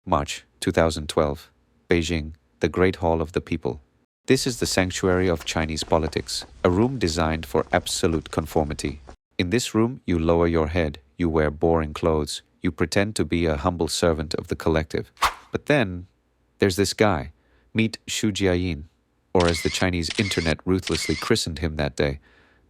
March 2012. Beijing, the Great Hall of the People. This is the sanctuary of Chinese politics, a room designed for absolute conformity. In this room, you lower your head, you wear boring clothes, you pretend to be a humble servant of the collective. But then, there's this guy. Meet Xu Jiayin, or as the Chinese internet ruthlessly christened him that day,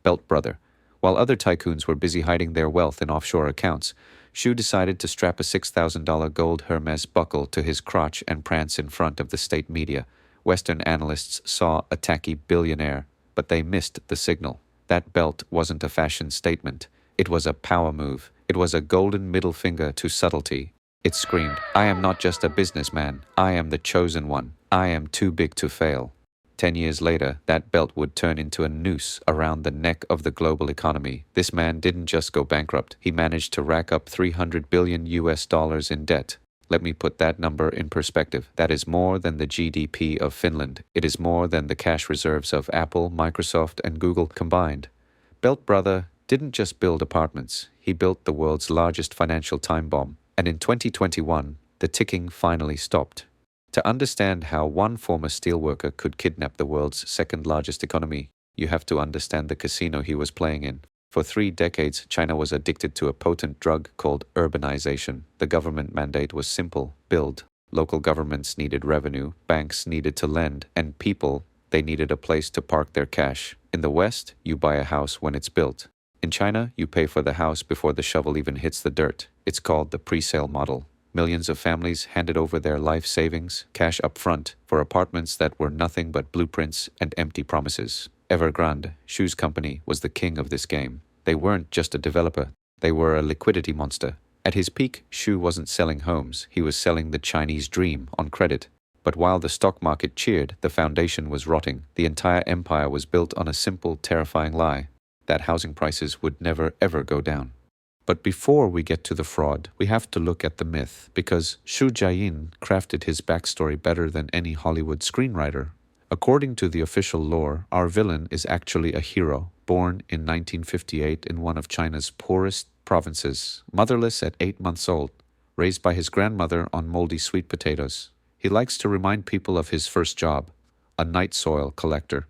Belt Brother. While other tycoons were busy hiding their wealth in offshore accounts, Xu decided to strap a $6,000 gold Hermès buckle to his crotch and prance in front of the state media. Western analysts saw a tacky billionaire, but they missed the signal. That belt wasn't a fashion statement. It was a power move. It was a golden middle finger to subtlety. It screamed, "I am not just a businessman. I am the chosen one. I am too big to fail." 10 years later, that belt would turn into a noose around the neck of the global economy. This man didn't just go bankrupt. He managed to rack up $300 billion in debt. Let me put that number in perspective. That is more than the GDP of Finland. It is more than the cash reserves of Apple, Microsoft, and Google combined. Belt Brother didn't just build apartments. He built the world's largest financial time bomb. And in 2021, the ticking finally stopped. To understand how one former steelworker could kidnap the world's second largest economy, you have to understand the casino he was playing in. For 3 decades, China was addicted to a potent drug called urbanization. The government mandate was simple: build. Local governments needed revenue, banks needed to lend, and people, they needed a place to park their cash. In the West, you buy a house when it's built. In China, you pay for the house before the shovel even hits the dirt. It's called the pre-sale model. Millions of families handed over their life savings, cash up front, for apartments that were nothing but blueprints and empty promises. Evergrande, Xu's company, was the king of this game. They weren't just a developer, they were a liquidity monster. At his peak, Xu wasn't selling homes, he was selling the Chinese dream on credit. But while the stock market cheered, the foundation was rotting. The entire empire was built on a simple, terrifying lie: that housing prices would never ever go down. But before we get to the fraud, we have to look at the myth, because Xu Jiayin crafted his backstory better than any Hollywood screenwriter. According to the official lore, our villain is actually a hero, born in 1958 in one of China's poorest provinces, motherless at 8 months old, raised by his grandmother on moldy sweet potatoes. He likes to remind people of his first job, a night soil collector.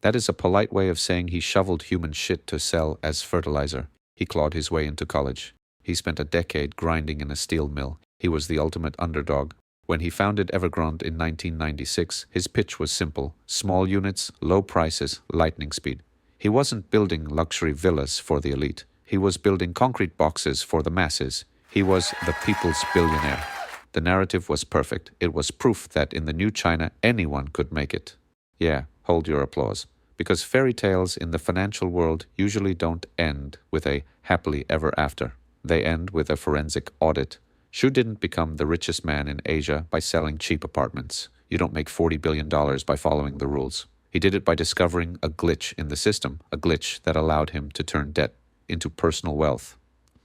That is a polite way of saying he shoveled human shit to sell as fertilizer. He clawed his way into college. He spent a decade grinding in a steel mill. He was the ultimate underdog. When he founded Evergrande in 1996, his pitch was simple: small units, low prices, lightning speed. He wasn't building luxury villas for the elite. He was building concrete boxes for the masses. He was the people's billionaire. The narrative was perfect. It was proof that in the new China, anyone could make it. Yeah, hold your applause. Because fairy tales in the financial world usually don't end with a happily ever after. They end with a forensic audit. Xu didn't become the richest man in Asia by selling cheap apartments. You don't make $40 billion by following the rules. He did it by discovering a glitch in the system, a glitch that allowed him to turn debt into personal wealth.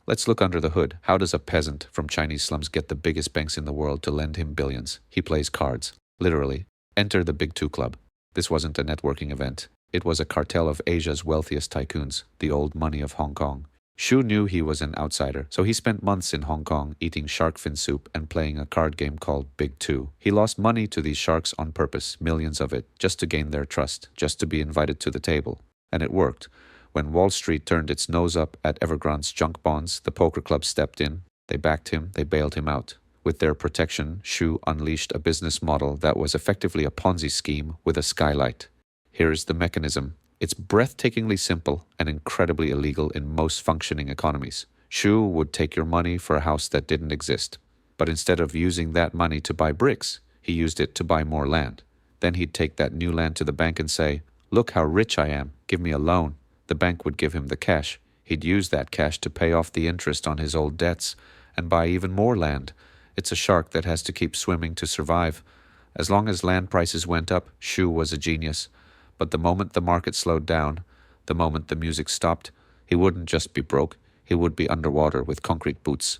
Let's look under the hood. How does a peasant from Chinese slums get the biggest banks in the world to lend him billions? He plays cards. Literally. Enter the Big Two Club. This wasn't a networking event. It was a cartel of Asia's wealthiest tycoons, the old money of Hong Kong. Xu knew he was an outsider, so he spent months in Hong Kong eating shark fin soup and playing a card game called Big Two. He lost money to these sharks on purpose, millions of it, just to gain their trust, just to be invited to the table. And it worked. When Wall Street turned its nose up at Evergrande's junk bonds, the poker club stepped in. They backed him, they bailed him out. With their protection, Xu unleashed a business model that was effectively a Ponzi scheme with a skylight. Here's the mechanism. It's breathtakingly simple and incredibly illegal in most functioning economies. Xu would take your money for a house that didn't exist. But instead of using that money to buy bricks, he used it to buy more land. Then he'd take that new land to the bank and say, "Look how rich I am. Give me a loan." The bank would give him the cash. He'd use that cash to pay off the interest on his old debts and buy even more land. It's a shark that has to keep swimming to survive. As long as land prices went up, Xu was a genius. But the moment the market slowed down, the moment the music stopped, he wouldn't just be broke, he would be underwater with concrete boots.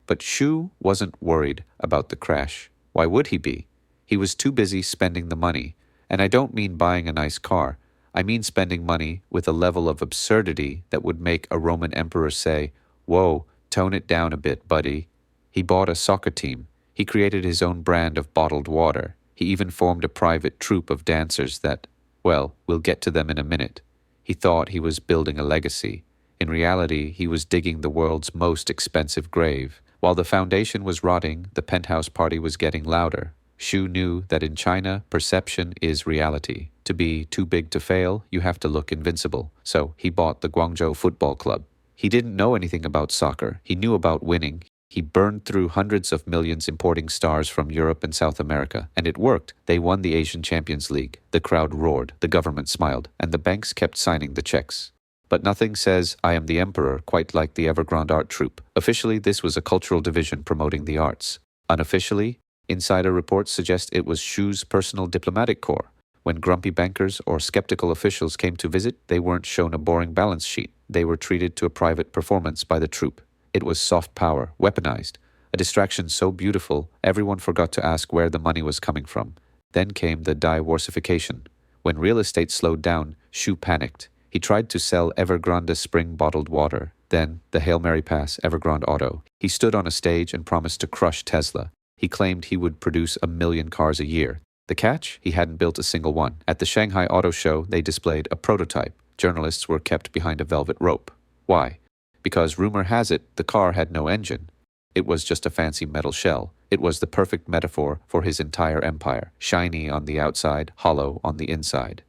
But Xu wasn't worried about the crash. Why would he be? He was too busy spending the money. And I don't mean buying a nice car. I mean spending money with a level of absurdity that would make a Roman emperor say, "Whoa, tone it down a bit, buddy." He bought a soccer team. He created his own brand of bottled water. He even formed a private troupe of dancers that, well, we'll get to them in a minute. He thought he was building a legacy. In reality, he was digging the world's most expensive grave. While the foundation was rotting, the penthouse party was getting louder. Xu knew that in China, perception is reality. To be too big to fail, you have to look invincible. So he bought the Guangzhou Football Club. He didn't know anything about soccer. He knew about winning. He burned through hundreds of millions importing stars from Europe and South America. And it worked. They won the Asian Champions League. The crowd roared. The government smiled. And the banks kept signing the checks. But nothing says, I am the emperor, quite like the Evergrande art troupe. Officially, this was a cultural division promoting the arts. Unofficially, insider reports suggest it was Xu's personal diplomatic corps. When grumpy bankers or skeptical officials came to visit, they weren't shown a boring balance sheet. They were treated to a private performance by the troupe. It was soft power, weaponized. A distraction so beautiful, everyone forgot to ask where the money was coming from. Then came the diversification. When real estate slowed down, Xu panicked. He tried to sell Evergrande spring bottled water. Then, the Hail Mary Pass, Evergrande Auto. He stood on a stage and promised to crush Tesla. He claimed he would produce 1 million cars a year. The catch? He hadn't built a single one. At the Shanghai Auto Show, they displayed a prototype. Journalists were kept behind a velvet rope. Why? Because rumor has it, the car had no engine. It was just a fancy metal shell. It was the perfect metaphor for his entire empire. Shiny on the outside, hollow on the inside.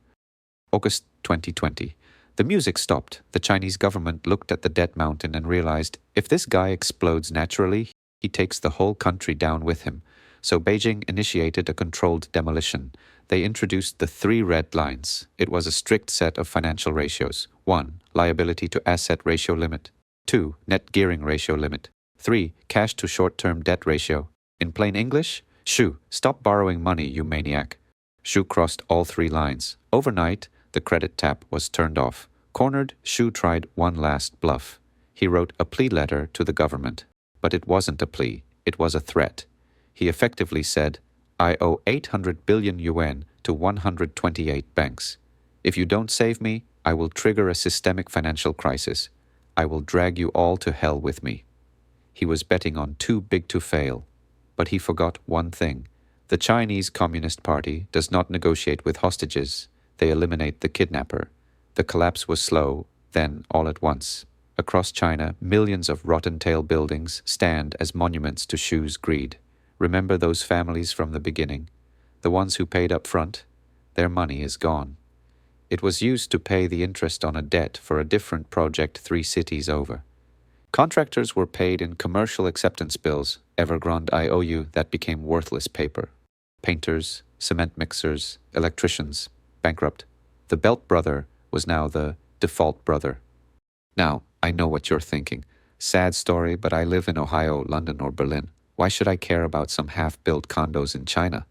August 2020. The music stopped. The Chinese government looked at the dead mountain and realized, if this guy explodes naturally, he takes the whole country down with him. So Beijing initiated a controlled demolition. They introduced the 3 red lines. It was a strict set of financial ratios. 1. Liability to asset ratio limit. 2. Net gearing ratio limit. 3. Cash to short-term debt ratio. In plain English, Xu, stop borrowing money, you maniac. Xu crossed all 3 lines. Overnight, the credit tap was turned off. Cornered, Xu tried one last bluff. He wrote a plea letter to the government. But it wasn't a plea. It was a threat. He effectively said, I owe 800 billion yuan to 128 banks. If you don't save me, I will trigger a systemic financial crisis. I will drag you all to hell with me. He was betting on too big to fail. But he forgot one thing. The Chinese Communist Party does not negotiate with hostages. They eliminate the kidnapper. The collapse was slow, then all at once. Across China, millions of rotten-tail buildings stand as monuments to Xu's greed. Remember those families from the beginning? The ones who paid up front? Their money is gone. It was used to pay the interest on a debt for a different project 3 cities over. Contractors were paid in commercial acceptance bills, Evergrande IOU, that became worthless paper. Painters, cement mixers, electricians, bankrupt. The Belt brother was now the default brother. Now, I know what you're thinking. Sad story, but I live in Ohio, London, or Berlin. Why should I care about some half-built condos in China?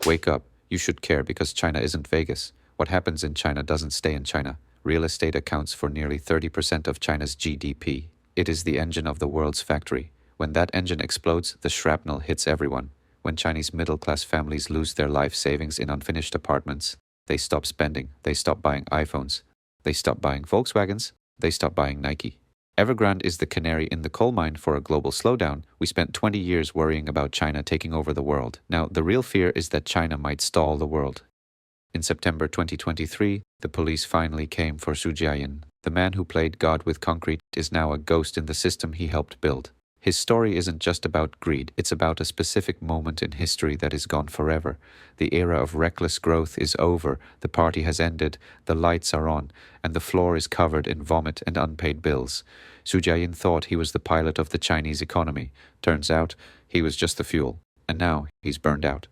Wake up. You should care because China isn't Vegas. What happens in China doesn't stay in China. Real estate accounts for nearly 30% of China's GDP. It is the engine of the world's factory. When that engine explodes, the shrapnel hits everyone. When Chinese middle-class families lose their life savings in unfinished apartments, they stop spending. They stop buying iPhones. They stop buying Volkswagens. They stop buying Nike. Evergrande is the canary in the coal mine for a global slowdown. We spent 20 years worrying about China taking over the world. Now, the real fear is that China might stall the world. In September 2023, the police finally came for Xu Jiayin. The man who played God with concrete is now a ghost in the system he helped build. His story isn't just about greed, it's about a specific moment in history that is gone forever. The era of reckless growth is over, the party has ended, the lights are on, and the floor is covered in vomit and unpaid bills. Xu Jiayin thought he was the pilot of the Chinese economy. Turns out, he was just the fuel. And now, he's burned out.